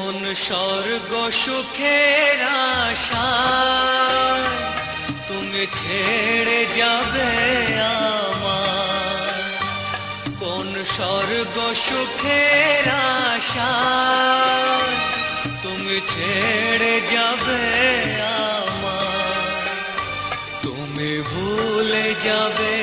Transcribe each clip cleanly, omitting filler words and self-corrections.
কোন স্বর্গ সুখের আশায় তুমি ছেড়ে যাবে আমায়, কোন স্বর্গ সুখের আশায় তুমি ছেড়ে যাবে আমায়, তুমি ভুলে যাবে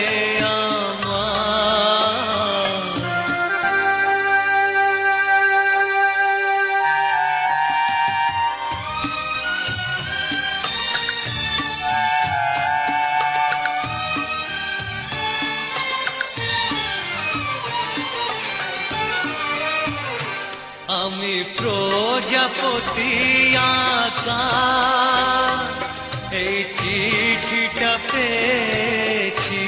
আমি প্রজাপতি আঁকা এই চিঠিটা পেয়েছি,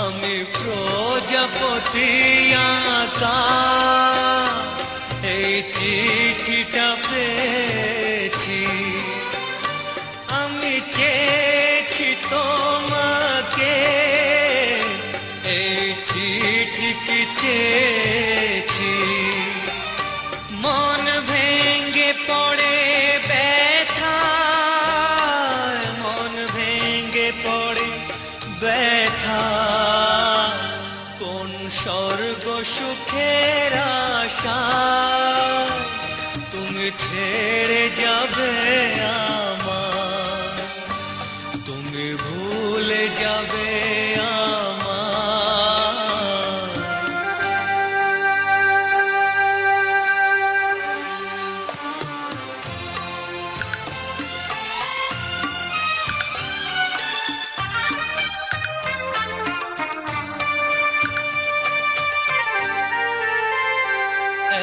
আমি প্রজাপতি আঁকা এই চিঠিটা পেয়েছি, আমি চেয়েছি তোমাকে এই চিঠি কি চেয়েছি, মন ভেঙে পড়ে ব্যথায়, মন ভেঙে পড়ে ব্যথায়, কোন স্বর্গ সুখের আশায় তুমি ছেড়ে যাবে আমায়, তুমি ভুলে যাবে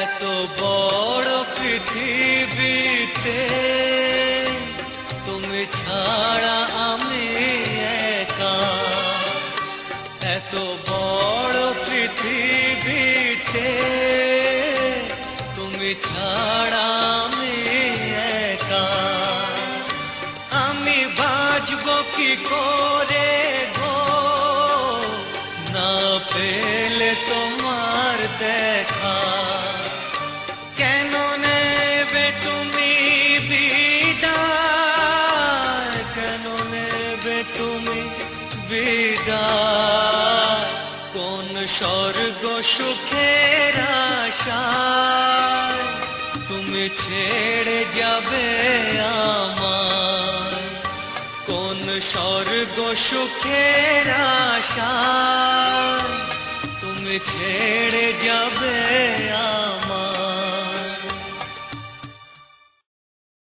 এত বড় পৃথিবীতে তুমি ছাড়া আমি একা, এত বড় পৃথিবীতে তুমি ছাড়া আমি একা, আমি বাঁচব কি করে গো না পেলে তোমার দেখা, কেন নেবে তুমি বিদায়, কেন নেবে তুমি বিদায়, কোন স্বর্গ সুখের আশায় তুমি ছেড়ে যাবে আমায়, কোন স্বর্গ সুখের আশায় তুমি ছেড়ে যাবে আমায়।